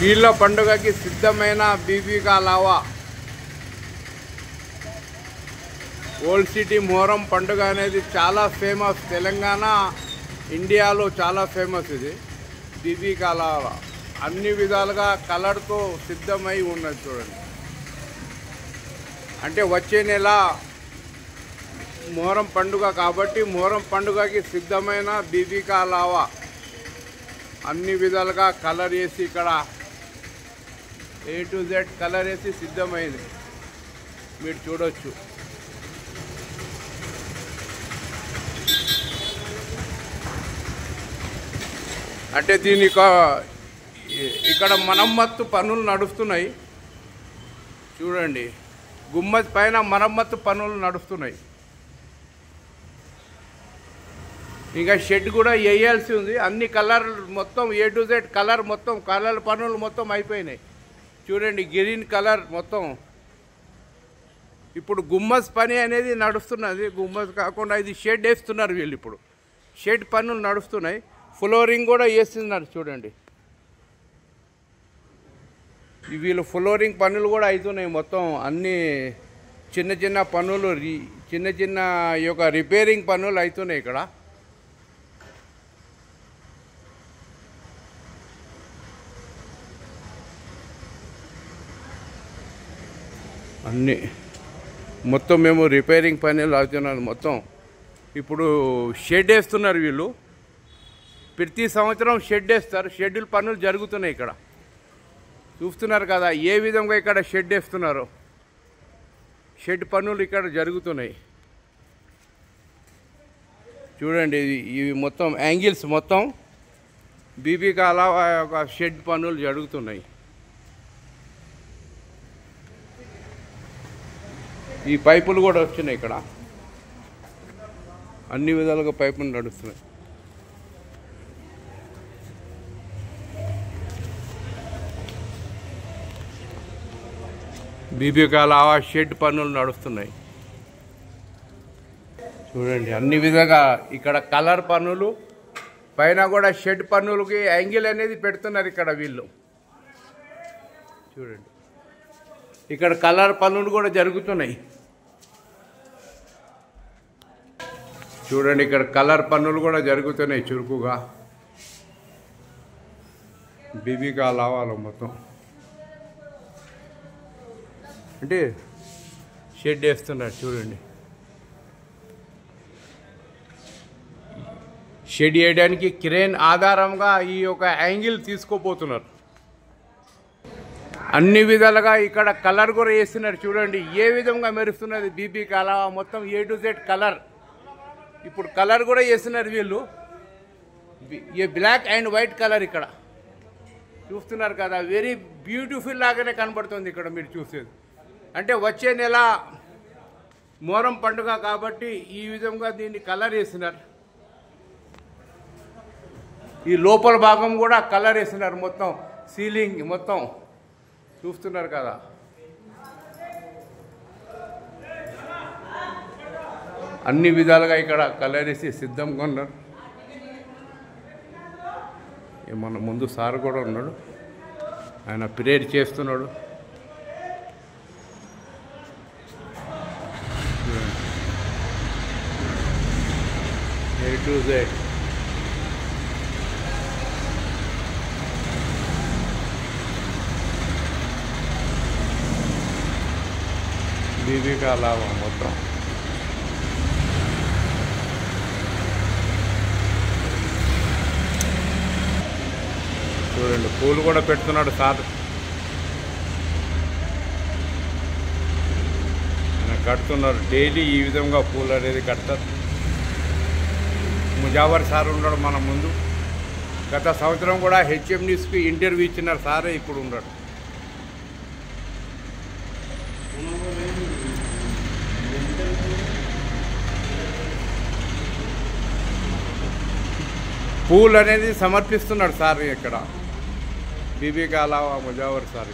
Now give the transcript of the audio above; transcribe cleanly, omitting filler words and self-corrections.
పీర్ల పండుగకి సిద్ధమైన Bibi Ka lava old city Muharram పండుగ అనేది చాలా ఫేమస్. తెలంగాణ ఇండియాలో చాలా ఫేమస్ ఇది బీబీకా లావా. అన్ని విధాలుగా కలర్తో సిద్ధమై ఉన్నది చూడండి. అంటే వచ్చే నెల మొహరం పండుగ కాబట్టి మొహరం పండుగకి సిద్ధమైన బీబీకా లావా అన్ని విధాలుగా కలర్ వేసి ఇక్కడ A to Z కలర్ వేసి సిద్ధమైంది. మీరు చూడొచ్చు. అంటే దీనికి ఇక్కడ మరమ్మత్తు పనులు నడుస్తున్నాయి చూడండి. గుమ్మత్ పైన మరమ్మత్తు పనులు నడుస్తున్నాయి. ఇంకా షెడ్ కూడా వేయాల్సి ఉంది. అన్ని కలర్ మొత్తం A to Z కలర్ మొత్తం కలర్ పనులు మొత్తం అయిపోయినాయి చూడండి. గ్రీన్ కలర్ మొత్తం. ఇప్పుడు గుమ్మస్ పని అనేది నడుస్తున్నది. గుమ్మస్ కాకుండా ఇది షెడ్ వేస్తున్నారు వీళ్ళు. ఇప్పుడు షెడ్ పనులు నడుస్తున్నాయి. ఫ్లోరింగ్ కూడా వేస్తున్నారు చూడండి. వీళ్ళు ఫ్లోరింగ్ పనులు కూడా అవుతున్నాయి. మొత్తం అన్ని చిన్న చిన్న పనులు చిన్న చిన్న ఈ యొక్క రిపేరింగ్ పనులు అవుతున్నాయి ఇక్కడ. అన్నీ మొత్తం మేము రిపేరింగ్ పనులు అవుతున్నాను మొత్తం. ఇప్పుడు షెడ్ వేస్తున్నారు వీళ్ళు. ప్రతి సంవత్సరం షెడ్ వేస్తారు. షెడ్యూల్ పనులు జరుగుతున్నాయి ఇక్కడ. చూస్తున్నారు కదా ఏ విధంగా ఇక్కడ షెడ్ వేస్తున్నారో. షెడ్ పనులు ఇక్కడ జరుగుతున్నాయి చూడండి. ఇవి మొత్తం యాంగిల్స్ మొత్తం బీబీకా లావా ఒక షెడ్ పనులు జరుగుతున్నాయి. ఈ పైపులు కూడా వచ్చినాయి ఇక్కడ. అన్ని విధాలుగా పైపులు నడుస్తున్నాయి. బీబీకా లావా షెడ్ పనులు నడుస్తున్నాయి చూడండి. అన్ని విధంగా ఇక్కడ కలర్ పనులు పైన కూడా షెడ్ పనులకి యాంగిల్ అనేది పెడుతున్నారు ఇక్కడ వీళ్ళు చూడండి. ఇక్కడ కలర్ పనులు కూడా జరుగుతున్నాయి చూడండి. ఇక్కడ కలర్ పనులు కూడా జరుగుతున్నాయి చురుకుగా బీబీకా లావాలో మొత్తం. అంటే షెడ్ వేస్తున్నారు చూడండి. షెడ్ వేయడానికి క్రేన్ ఆధారంగా ఈ యొక్క యాంగిల్ తీసుకోపోతున్నారు. అన్ని విధాలుగా ఇక్కడ కలర్ కూడా వేస్తున్నారు చూడండి. ఏ విధంగా మెరుస్తున్నది బీబీకా లావా మొత్తం A to Z కలర్. ఇప్పుడు కలర్ కూడా వేస్తున్నారు వీళ్ళు. ఏ బ్లాక్ అండ్ వైట్ కలర్ ఇక్కడ చూస్తున్నారు కదా. వెరీ బ్యూటిఫుల్ లాగానే కనబడుతుంది ఇక్కడ మీరు చూసేది. అంటే వచ్చే నెల మొహరం పండుగ కాబట్టి ఈ విధంగా దీన్ని కలర్ వేస్తున్నారు. ఈ లోపల భాగం కూడా కలర్ వేస్తున్నారు మొత్తం. సీలింగ్ మొత్తం చూస్తున్నారు కదా. అన్ని విధాలుగా ఇక్కడ కలర్ వేసి సిద్ధంగా ఉన్నారు. మన ముందు సార్ కూడా ఉన్నాడు. ఆయన ప్రేయర్ చేస్తున్నాడు. A to Z Bibi Ka lava మొత్తం. చూడండి పూలు కూడా పెడుతున్నాడు సార్. ఆయన కడుతున్నారు. డైలీ ఈ విధంగా పూలు అనేది కడతారు. ముజావర్ సార్ ఉన్నాడు మన ముందు. గత సంవత్సరం కూడా HM న్యూస్కి ఇంటర్వ్యూ ఇచ్చిన సారే ఇప్పుడు ఉన్నాడు. పూలు అనేది సమర్పిస్తున్నాడు సార్ ఇక్కడ బీబీకా లావా ముజావర్ సార్.